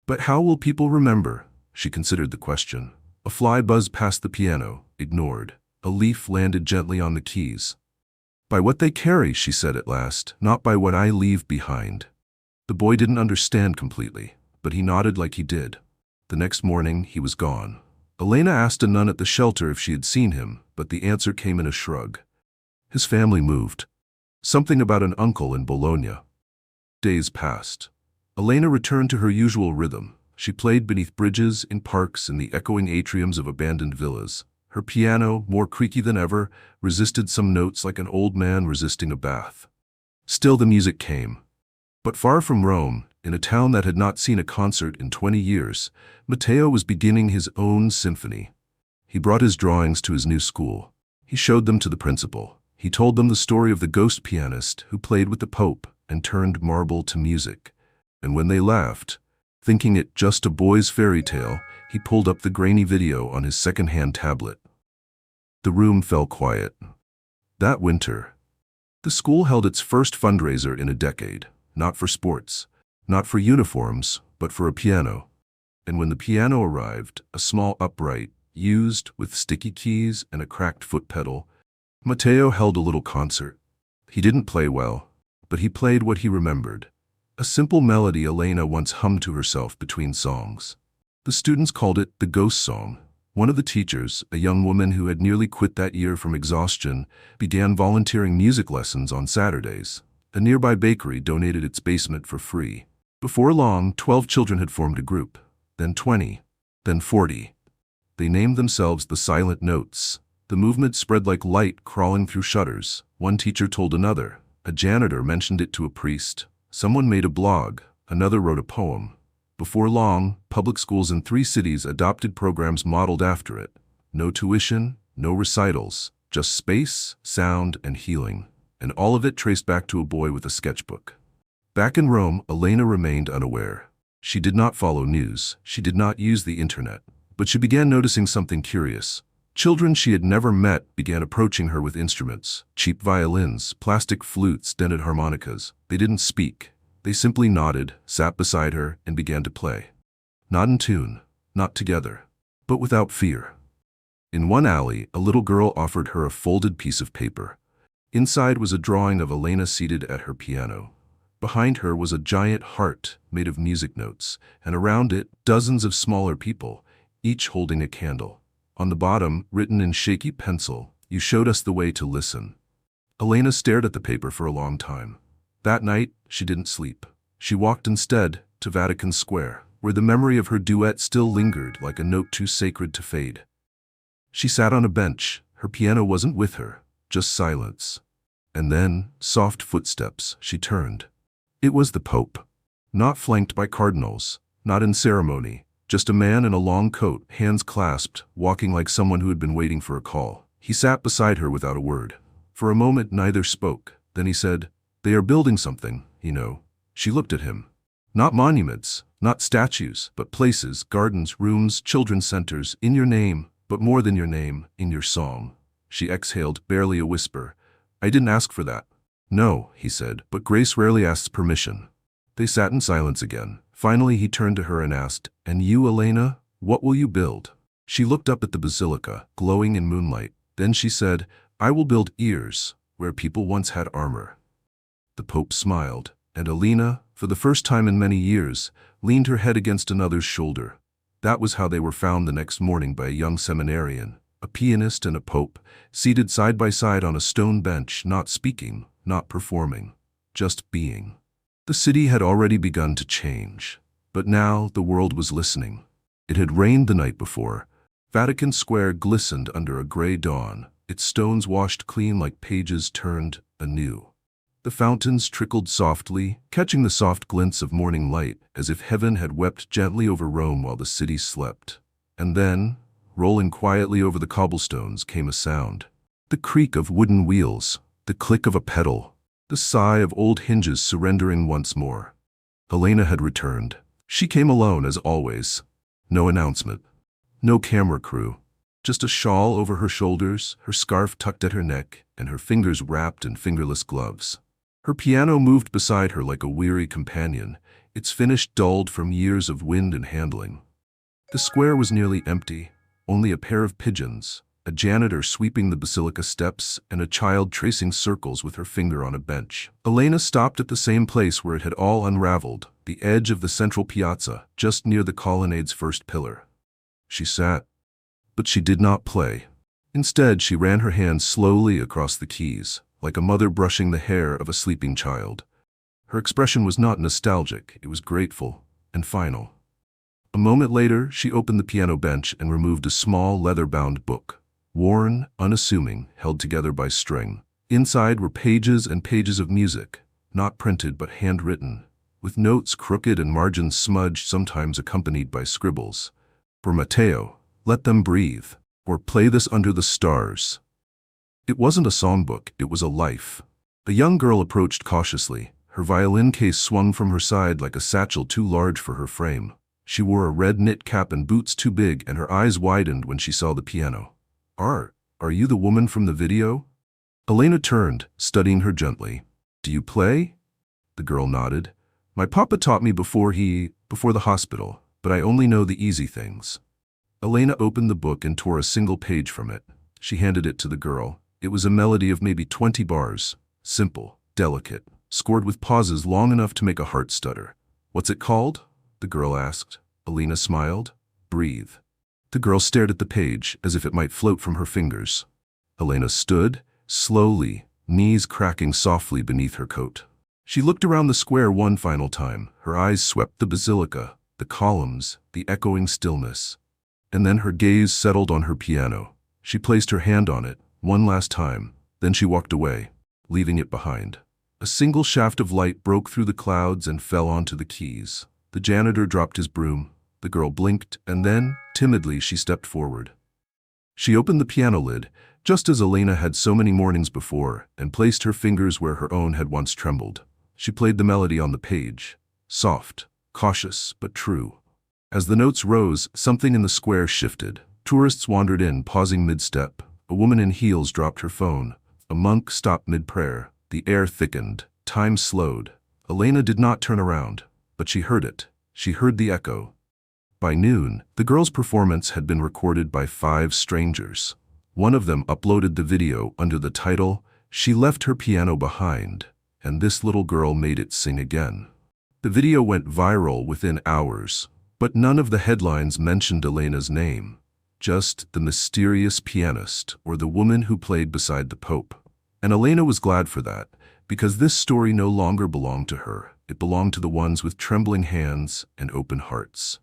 "But how will people remember?" She considered the question. A fly buzzed past the piano, ignored. A leaf landed gently on the keys. "By what they carry," she said at last, "not by what I leave behind." The boy didn't understand completely, but he nodded like he did. The next morning, he was gone. Elena asked a nun at the shelter if she had seen him, but the answer came in a shrug. His family moved. Something about an uncle in Bologna. Days passed. Elena returned to her usual rhythm. She played beneath bridges, in parks, in the echoing atriums of abandoned villas. Her piano, more creaky than ever, resisted some notes like an old man resisting a bath. Still the music came. But far from Rome, in a town that had not seen a concert in 20 years, Matteo was beginning his own symphony. He brought his drawings to his new school. He showed them to the principal. He told them the story of the ghost pianist who played with the Pope and turned marble to music. And when they laughed, thinking it just a boy's fairy tale, he pulled up the grainy video on his second-hand tablet. The room fell quiet. That winter, the school held its first fundraiser in a decade, not for sports, not for uniforms, but for a piano. And when the piano arrived, a small upright, used with sticky keys and a cracked foot pedal, Matteo held a little concert. He didn't play well, but he played what he remembered. A simple melody Elena once hummed to herself between songs. The students called it the ghost song. One of the teachers, a young woman who had nearly quit that year from exhaustion, began volunteering music lessons on Saturdays. A nearby bakery donated its basement for free. Before long, 12 children had formed a group, then 20, then 40. They named themselves the Silent Notes. The movement spread like light crawling through shutters. One teacher told another. A janitor mentioned it to a priest. Someone made a blog. Another wrote a poem. Before long, public schools in 3 cities adopted programs modeled after it. No tuition, no recitals, just space, sound, and healing. And all of it traced back to a boy with a sketchbook. Back in Rome, Elena remained unaware. She did not follow news. She did not use the internet. But she began noticing something curious. Children she had never met began approaching her with instruments. Cheap violins, plastic flutes, dented harmonicas. They didn't speak. They simply nodded, sat beside her, and began to play. Not in tune, not together, but without fear. In one alley, a little girl offered her a folded piece of paper. Inside was a drawing of Elena seated at her piano. Behind her was a giant heart made of music notes, and around it, dozens of smaller people, each holding a candle. On the bottom, written in shaky pencil, "You showed us the way to listen." Elena stared at the paper for a long time. That night, she didn't sleep. She walked instead to Vatican Square, where the memory of her duet still lingered like a note too sacred to fade. She sat on a bench. Her piano wasn't with her, just silence. And then, soft footsteps. She turned. It was the Pope. Not flanked by cardinals, not in ceremony, just a man in a long coat, hands clasped, walking like someone who had been waiting for a call. He sat beside her without a word. For a moment, neither spoke. Then he said, "They are building something, you know." She looked at him. Not monuments, not statues, but places, gardens, rooms, children's centers, in your name, but more than your name, in your song. She exhaled, barely a whisper. "I didn't ask for that." "No," he said, "but grace rarely asks permission." They sat in silence again. Finally he turned to her and asked, "And you, Elena, what will you build?" She looked up at the basilica, glowing in moonlight. Then she said, "I will build ears, where people once had armor." The Pope smiled, and Elena, for the first time in many years, leaned her head against another's shoulder. That was how they were found the next morning by a young seminarian, a pianist and a Pope, seated side by side on a stone bench, not speaking, not performing, just being. The city had already begun to change, but now the world was listening. It had rained the night before. Vatican Square glistened under a gray dawn, its stones washed clean like pages turned anew. The fountains trickled softly, catching the soft glints of morning light, as if heaven had wept gently over Rome while the city slept. And then, rolling quietly over the cobblestones, came a sound. The creak of wooden wheels, the click of a pedal, the sigh of old hinges surrendering once more. Elena had returned. She came alone as always. No announcement. No camera crew. Just a shawl over her shoulders, her scarf tucked at her neck, and her fingers wrapped in fingerless gloves. Her piano moved beside her like a weary companion, its finish dulled from years of wind and handling. The square was nearly empty, only a pair of pigeons, a janitor sweeping the basilica steps, and a child tracing circles with her finger on a bench. Elena stopped at the same place where it had all unraveled, the edge of the central piazza, just near the colonnade's first pillar. She sat, but she did not play. Instead, she ran her hands slowly across the keys, like a mother brushing the hair of a sleeping child. Her expression was not nostalgic, it was grateful and final. A moment later, she opened the piano bench and removed a small leather-bound book, worn, unassuming, held together by string. Inside were pages and pages of music, not printed but handwritten, with notes crooked and margins smudged, sometimes accompanied by scribbles. For Matteo, "Let them breathe," or "Play this under the stars." It wasn't a songbook, it was a life. A young girl approached cautiously. Her violin case swung from her side like a satchel too large for her frame. She wore a red knit cap and boots too big, and her eyes widened when she saw the piano. Are you the woman from the video?" Elena turned, studying her gently. "Do you play?" The girl nodded. "My papa taught me before the hospital, but I only know the easy things." Elena opened the book and tore a single page from it. She handed it to the girl. It was a melody of maybe 20 bars, simple, delicate, scored with pauses long enough to make a heart stutter. "What's it called?" the girl asked. Elena smiled. "Breathe." The girl stared at the page as if it might float from her fingers. Elena stood, slowly, knees cracking softly beneath her coat. She looked around the square one final time. Her eyes swept the basilica, the columns, the echoing stillness. And then her gaze settled on her piano. She placed her hand on it, one last time, then she walked away, leaving it behind. A single shaft of light broke through the clouds and fell onto the keys. The janitor dropped his broom. The girl blinked, and then, timidly, she stepped forward. She opened the piano lid, just as Elena had so many mornings before, and placed her fingers where her own had once trembled. She played the melody on the page, soft, cautious, but true. As the notes rose, something in the square shifted. Tourists wandered in, pausing mid-step. A woman in heels dropped her phone. A monk stopped mid-prayer. The air thickened. Time slowed. Elena did not turn around, but she heard it. She heard the echo. By noon, the girl's performance had been recorded by 5 strangers. One of them uploaded the video under the title, "She Left Her Piano Behind, and This Little Girl Made It Sing Again." The video went viral within hours, but none of the headlines mentioned Elena's name, just the mysterious pianist or the woman who played beside the Pope. And Elena was glad for that, because this story no longer belonged to her. It belonged to the ones with trembling hands and open hearts.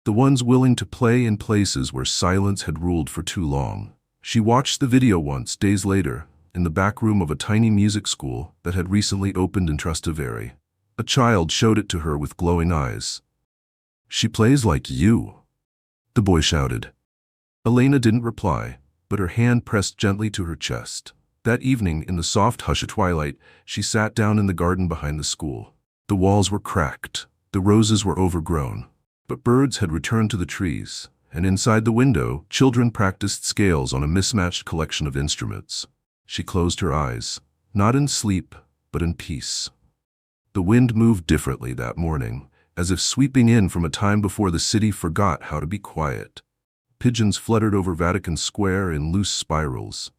The ones willing to play in places where silence had ruled for too long. She watched the video once, days later, in the back room of a tiny music school that had recently opened in Trastevere. A child showed it to her with glowing eyes. "She plays like you," the boy shouted. Elena didn't reply, but her hand pressed gently to her chest. That evening, in the soft hush of twilight, she sat down in the garden behind the school. The walls were cracked, the roses were overgrown, but birds had returned to the trees, and inside the window, children practiced scales on a mismatched collection of instruments. She closed her eyes, not in sleep, but in peace. The wind moved differently that morning, as if sweeping in from a time before the city forgot how to be quiet. Pigeons fluttered over Vatican Square in loose spirals.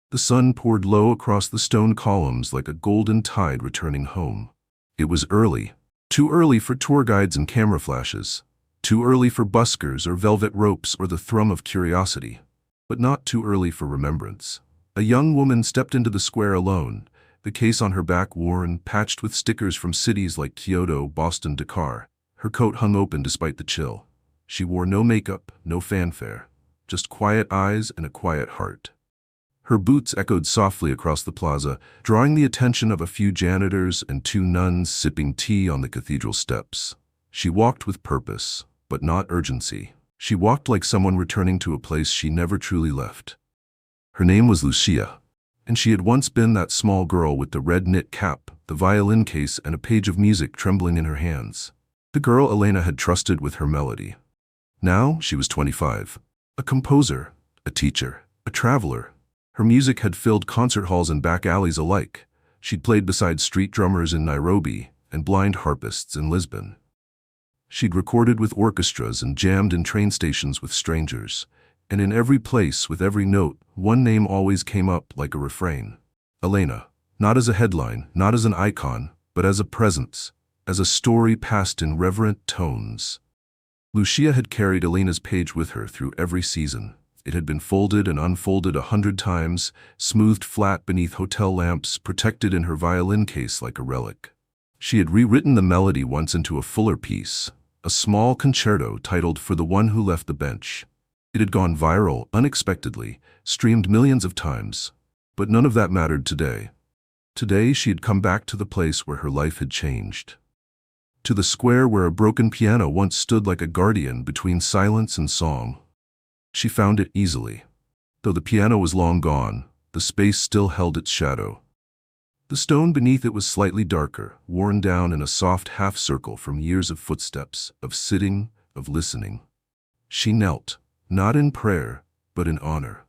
The sun poured low across the stone columns like a golden tide returning home. It was early. Too early for tour guides and camera flashes. Too early for buskers or velvet ropes or the thrum of curiosity. But not too early for remembrance. A young woman stepped into the square alone, the case on her back worn, patched with stickers from cities like Kyoto, Boston, Dakar. Her coat hung open despite the chill. She wore no makeup, no fanfare, just quiet eyes and a quiet heart. Her boots echoed softly across the plaza, drawing the attention of a few janitors and 2 nuns sipping tea on the cathedral steps. She walked with purpose, but not urgency. She walked like someone returning to a place she never truly left. Her name was Lucia, and she had once been that small girl with the red knit cap, the violin case, and a page of music trembling in her hands. The girl Elena had trusted with her melody. Now she was 25. A composer, a teacher, a traveler. Her music had filled concert halls and back alleys alike. She'd played beside street drummers in Nairobi and blind harpists in Lisbon. She'd recorded with orchestras and jammed in train stations with strangers. And in every place, with every note, one name always came up like a refrain. Elena, not as a headline, not as an icon, but as a presence, as a story passed in reverent tones. Lucia had carried Elena's page with her through every season. It had been folded and unfolded 100 times, smoothed flat beneath hotel lamps, protected in her violin case like a relic. She had rewritten the melody once into a fuller piece, a small concerto titled "For the One Who Left the Bench." It had gone viral unexpectedly, streamed millions of times. But none of that mattered today. Today she had come back to the place where her life had changed. To the square where a broken piano once stood like a guardian between silence and song. She found it easily. Though the piano was long gone, the space still held its shadow. The stone beneath it was slightly darker, worn down in a soft half-circle from years of footsteps, of sitting, of listening. She knelt, not in prayer, but in honor.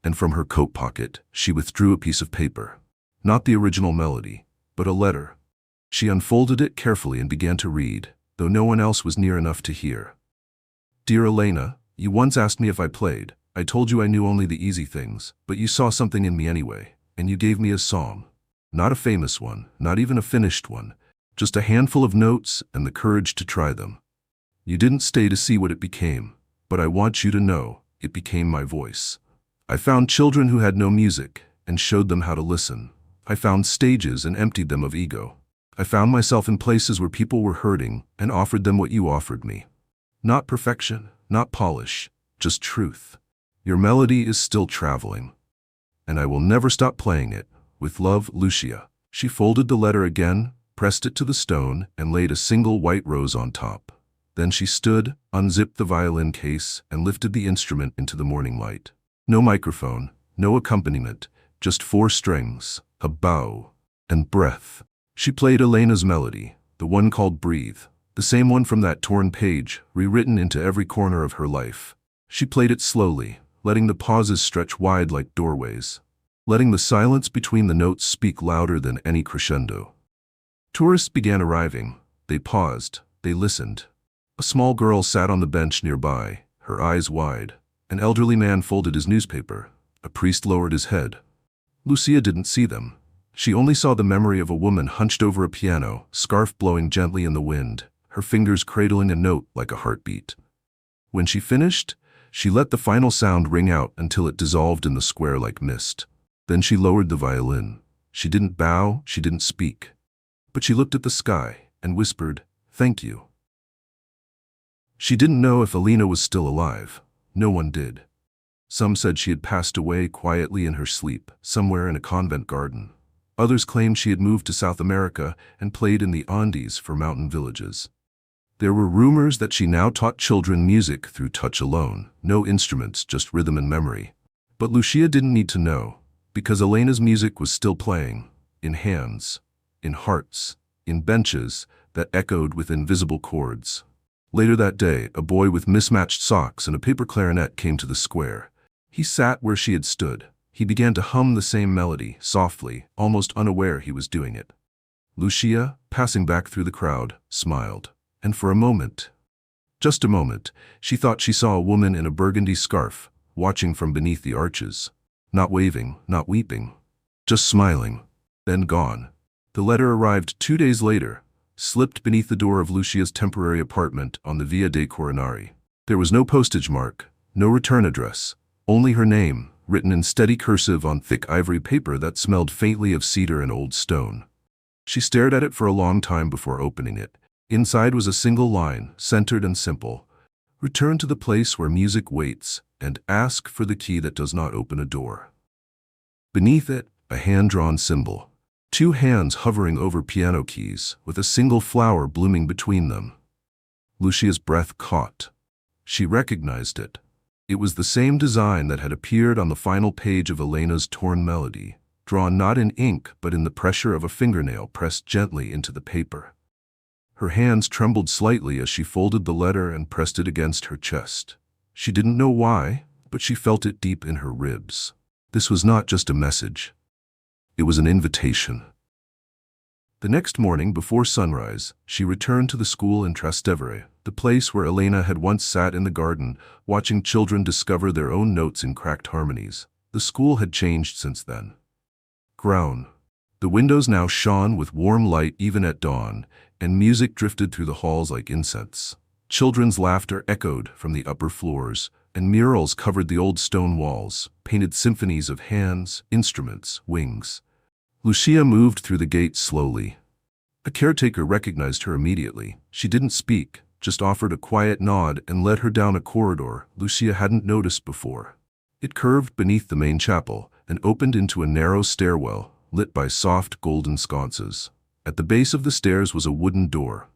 And from her coat pocket, she withdrew a piece of paper. Not the original melody, but a letter. She unfolded it carefully and began to read, though no one else was near enough to hear. "Dear Elena, you once asked me if I played. I told you I knew only the easy things, but you saw something in me anyway, and you gave me a song. Not a famous one, not even a finished one, just a handful of notes and the courage to try them. You didn't stay to see what it became, but I want you to know, it became my voice. I found children who had no music and showed them how to listen. I found stages and emptied them of ego. I found myself in places where people were hurting and offered them what you offered me. Not perfection, not polish, just truth. Your melody is still traveling, and I will never stop playing it. With love, Lucia." She folded the letter again, pressed it to the stone, and laid a single white rose on top. Then she stood, unzipped the violin case, and lifted the instrument into the morning light. No microphone, no accompaniment, just 4 strings, a bow, and breath. She played Elena's melody, the one called Breathe, the same one from that torn page, rewritten into every corner of her life. She played it slowly, letting the pauses stretch wide like doorways, letting the silence between the notes speak louder than any crescendo. Tourists began arriving. They paused, they listened. A small girl sat on the bench nearby, her eyes wide. An elderly man folded his newspaper. A priest lowered his head. Lucia didn't see them. She only saw the memory of a woman hunched over a piano, scarf blowing gently in the wind, her fingers cradling a note like a heartbeat. When she finished, she let the final sound ring out until it dissolved in the square like mist. Then she lowered the violin. She didn't bow, she didn't speak. But she looked at the sky and whispered, "Thank you." She didn't know if Elena was still alive. No one did. Some said she had passed away quietly in her sleep, somewhere in a convent garden. Others claimed she had moved to South America and played in the Andes for mountain villages. There were rumors that she now taught children music through touch alone, no instruments, just rhythm and memory. But Lucia didn't need to know, because Elena's music was still playing, in hands, in hearts, in benches that echoed with invisible chords. Later that day, a boy with mismatched socks and a paper clarinet came to the square. He sat where she had stood. He began to hum the same melody, softly, almost unaware he was doing it. Lucia, passing back through the crowd, smiled. And for a moment, just a moment, she thought she saw a woman in a burgundy scarf, watching from beneath the arches. Not waving, not weeping, just smiling, then gone. The letter arrived 2 days later, slipped beneath the door of Lucia's temporary apartment on the Via dei Coronari. There was no postage mark, no return address, only her name, written in steady cursive on thick ivory paper that smelled faintly of cedar and old stone. She stared at it for a long time before opening it. Inside was a single line, centered and simple. "Return to the place where music waits, and ask for the key that does not open a door." Beneath it, a hand-drawn symbol. 2 hands hovering over piano keys, with a single flower blooming between them. Lucia's breath caught. She recognized it. It was the same design that had appeared on the final page of Elena's torn melody, drawn not in ink but in the pressure of a fingernail pressed gently into the paper. Her hands trembled slightly as she folded the letter and pressed it against her chest. She didn't know why, but she felt it deep in her ribs. This was not just a message. It was an invitation. The next morning, before sunrise, she returned to the school in Trastevere, the place where Elena had once sat in the garden, watching children discover their own notes in cracked harmonies. The school had changed since then. Grown. The windows now shone with warm light even at dawn, and music drifted through the halls like incense. Children's laughter echoed from the upper floors, and murals covered the old stone walls, painted symphonies of hands, instruments, wings. Lucia moved through the gate slowly. A caretaker recognized her immediately. She didn't speak, just offered a quiet nod and led her down a corridor Lucia hadn't noticed before. It curved beneath the main chapel and opened into a narrow stairwell, lit by soft golden sconces. At the base of the stairs was a wooden door.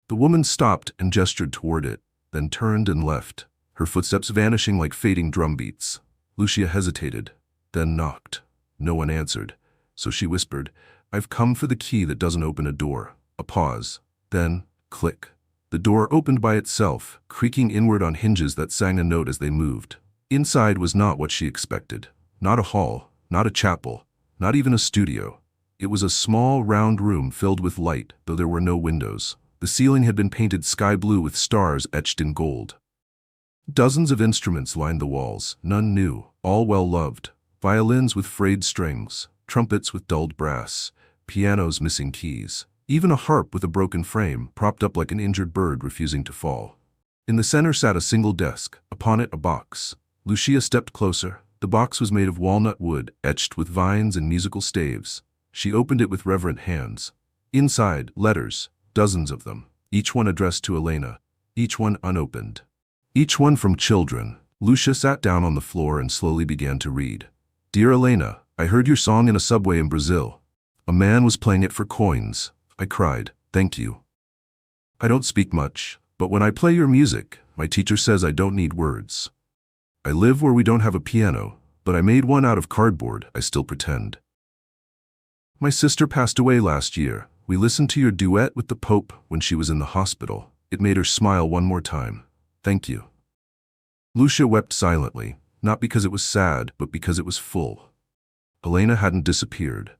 The woman stopped and gestured toward it, then turned and left, her footsteps vanishing like fading drumbeats. Lucia hesitated, then knocked. No one answered, so she whispered, "I've come for the key that doesn't open a door." A pause, then, click. The door opened by itself, creaking inward on hinges that sang a note as they moved. Inside was not what she expected. Not a hall, not a chapel, not even a studio. It was a small, round room filled with light, though there were no windows. The ceiling had been painted sky blue with stars etched in gold. Dozens of instruments lined the walls, none new, all well-loved. Violins with frayed strings, trumpets with dulled brass, pianos missing keys. Even a harp with a broken frame, propped up like an injured bird refusing to fall. In the center sat a single desk, upon it a box. Lucia stepped closer. The box was made of walnut wood, etched with vines and musical staves. She opened it with reverent hands. Inside, letters, dozens of them, each one addressed to Elena, each one unopened. Each one from children. Lucia sat down on the floor and slowly began to read. Dear Elena, I heard your song in a subway in Brazil. A man was playing it for coins. I cried, thank you. I don't speak much, but when I play your music, my teacher says I don't need words. I live where we don't have a piano, but I made one out of cardboard, I still pretend. My sister passed away last year. We listened to your duet with the Pope when she was in the hospital. It made her smile one more time. Thank you. Lucia wept silently, not because it was sad, but because it was full. Elena hadn't disappeared.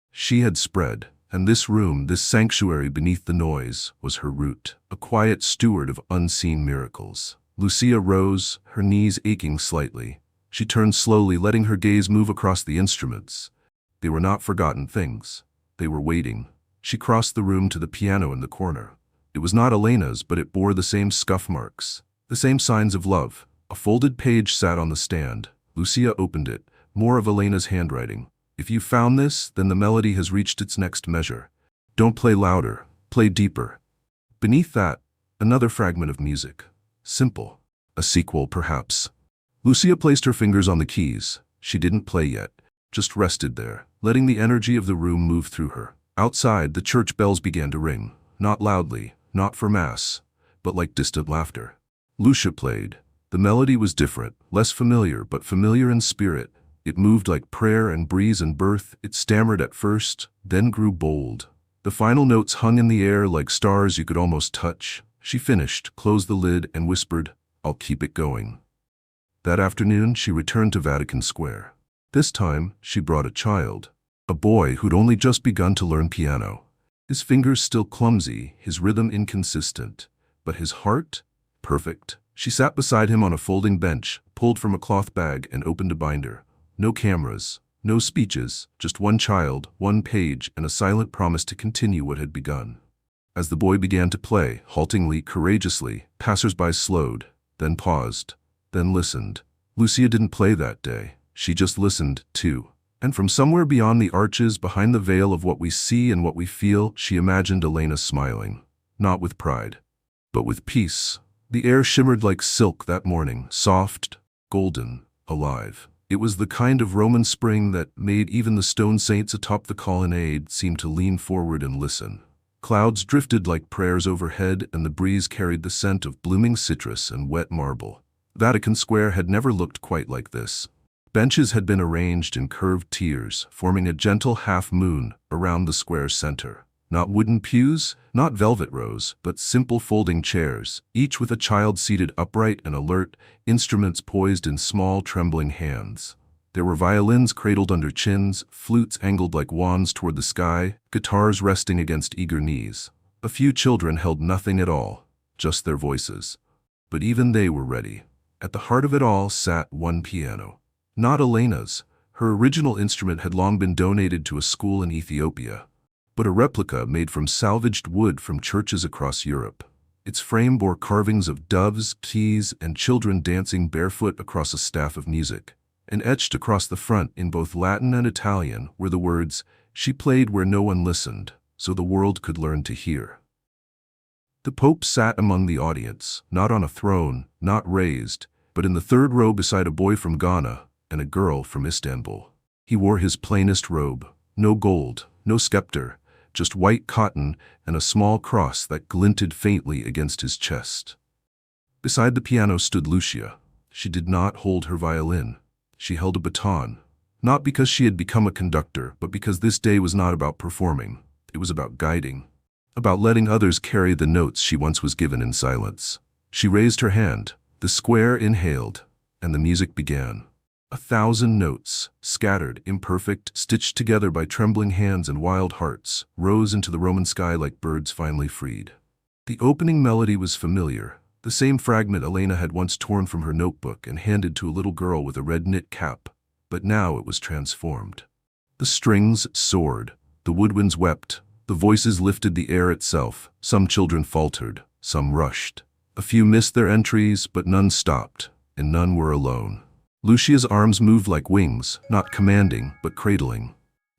She had spread, and this room, this sanctuary beneath the noise, was her root, a quiet steward of unseen miracles. Lucia rose, her knees aching slightly. She turned slowly, letting her gaze move across the instruments. They were not forgotten things. They were waiting. She crossed the room to the piano in the corner. It was not Elena's, but it bore the same scuff marks, the same signs of love. A folded page sat on the stand. Lucia opened it, more of Elena's handwriting. If you found this, then the melody has reached its next measure. Don't play louder, play deeper. Beneath that, another fragment of music. Simple. A sequel, perhaps. Lucia placed her fingers on the keys. She didn't play yet, just rested there, letting the energy of the room move through her. Outside, the church bells began to ring, not loudly, not for mass, but like distant laughter. Lucia played. The melody was different, less familiar, but familiar in spirit. It moved like prayer and breeze and birth. It stammered at first, then grew bold. The final notes hung in the air like stars you could almost touch. She finished, closed the lid, and whispered, I'll keep it going. That afternoon, she returned to Vatican Square. This time, she brought a child, a boy who'd only just begun to learn piano. His fingers still clumsy, his rhythm inconsistent, but his heart, perfect. She sat beside him on a folding bench, pulled from a cloth bag, and opened a binder. No cameras, no speeches, just one child, one page, and a silent promise to continue what had begun. As the boy began to play, haltingly, courageously, passers-by slowed, then paused, then listened. Lucia didn't play that day. She just listened, too. And from somewhere beyond the arches, behind the veil of what we see and what we feel, she imagined Elena smiling. Not with pride, but with peace. The air shimmered like silk that morning, soft, golden, alive. It was the kind of Roman spring that made even the stone saints atop the colonnade seem to lean forward and listen. Clouds drifted like prayers overhead, and the breeze carried the scent of blooming citrus and wet marble. Vatican Square had never looked quite like this. Benches had been arranged in curved tiers, forming a gentle half-moon around the square's center. Not wooden pews, not velvet rows, but simple folding chairs, each with a child seated upright and alert, instruments poised in small, trembling hands. There were violins cradled under chins, flutes angled like wands toward the sky, guitars resting against eager knees. A few children held nothing at all, just their voices. But even they were ready. At the heart of it all sat one piano. Not Elena's. Her original instrument had long been donated to a school in Ethiopia, but a replica made from salvaged wood from churches across Europe. Its frame bore carvings of doves, keys, and children dancing barefoot across a staff of music. And etched across the front in both Latin and Italian were the words, "She played where no one listened, so the world could learn to hear." The Pope sat among the audience, not on a throne, not raised, but in the third row beside a boy from Ghana and a girl from Istanbul. He wore his plainest robe, no gold, no scepter, just white cotton and a small cross that glinted faintly against his chest. Beside the piano stood Lucia. She did not hold her violin. She held a baton, not because she had become a conductor, but because this day was not about performing. It was about guiding, about letting others carry the notes she once was given in silence. She raised her hand, the square inhaled, and the music began. 1,000 notes, scattered, imperfect, stitched together by trembling hands and wild hearts, rose into the Roman sky like birds finally freed. The opening melody was familiar, the same fragment Elena had once torn from her notebook and handed to a little girl with a red knit cap, but now it was transformed. The strings soared, the woodwinds wept, the voices lifted the air itself. Some children faltered, some rushed. A few missed their entries, but none stopped, and none were alone. Lucia's arms moved like wings, not commanding, but cradling.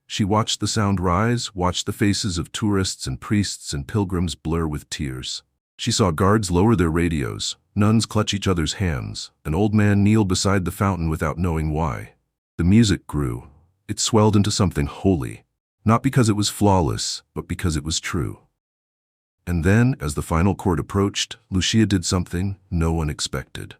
She watched the sound rise, watched the faces of tourists and priests and pilgrims blur with tears. She saw guards lower their radios, Nuns clutch each other's hands. An old man kneel beside the fountain without knowing why. The music grew. It swelled into something holy, not because it was flawless, but because it was true. And then, as the final chord approached, Lucia did something no one expected.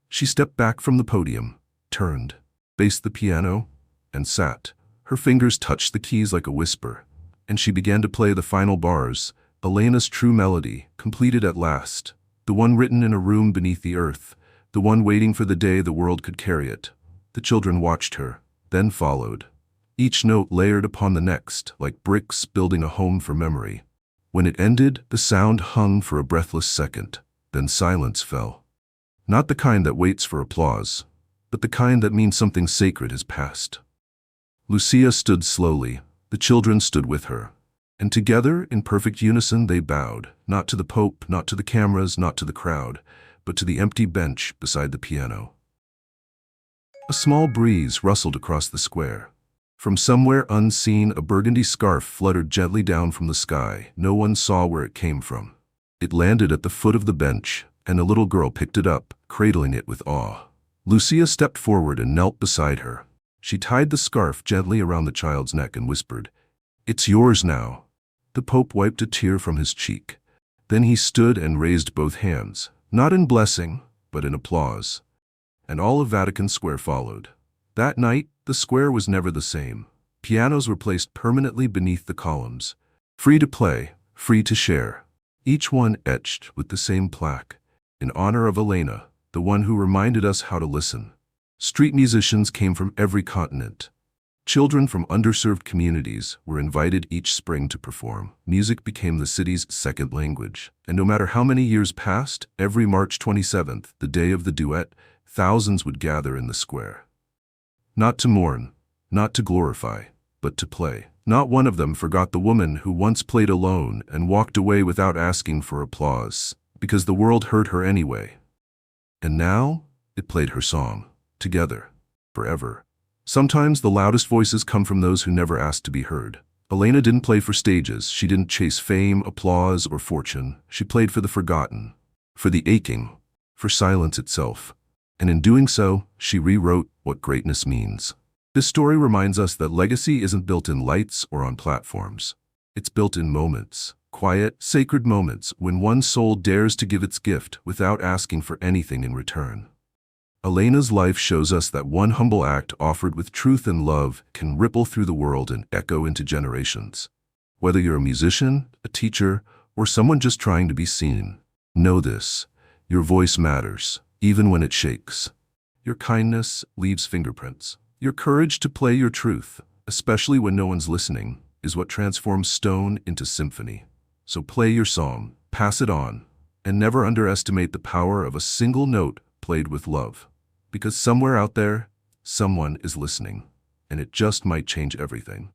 She stepped back from the podium, turned, faced the piano, and sat. Her fingers touched the keys like a whisper, and she began to play the final bars, Elena's true melody, completed at last, the one written in a room beneath the earth, the one waiting for the day the world could carry it. The children watched her, then followed, each note layered upon the next, like bricks building a home for memory. When it ended, the sound hung for a breathless second, then silence fell. Not the kind that waits for applause, but the kind that means something sacred has passed. Lucia stood slowly, the children stood with her, and together, in perfect unison, they bowed, not to the Pope, not to the cameras, not to the crowd, but to the empty bench beside the piano. A small breeze rustled across the square. From somewhere unseen, a burgundy scarf fluttered gently down from the sky. No one saw where it came from. It landed at the foot of the bench, and a little girl picked it up, cradling it with awe. Lucia stepped forward and knelt beside her. She tied the scarf gently around the child's neck and whispered, "It's yours now." The Pope wiped a tear from his cheek. Then he stood and raised both hands, not in blessing, but in applause. And all of Vatican Square followed. That night, the square was never the same. Pianos were placed permanently beneath the columns. Free to play, free to share. Each one etched with the same plaque, in honor of Elena, the one who reminded us how to listen. Street musicians came from every continent. Children from underserved communities were invited each spring to perform. Music became the city's second language. And no matter how many years passed, every March 27th, the day of the duet, thousands would gather in the square. Not to mourn, not to glorify, but to play. Not one of them forgot the woman who once played alone and walked away without asking for applause, because the world heard her anyway. And now, it played her song, together, forever. Sometimes the loudest voices come from those who never asked to be heard. Elena didn't play for stages. She didn't chase fame, applause, or fortune. She played for the forgotten, for the aching, for silence itself. And in doing so, she rewrote what greatness means. This story reminds us that legacy isn't built in lights or on platforms. It's built in moments, quiet, sacred moments when one soul dares to give its gift without asking for anything in return. Elena's life shows us that one humble act offered with truth and love can ripple through the world and echo into generations. Whether you're a musician, a teacher, or someone just trying to be seen, know this: your voice matters, even when it shakes. Your kindness leaves fingerprints. Your courage to play your truth, especially when no one's listening, is what transforms stone into symphony. So play your song, pass it on, and never underestimate the power of a single note played with love. Because somewhere out there, someone is listening, and it just might change everything.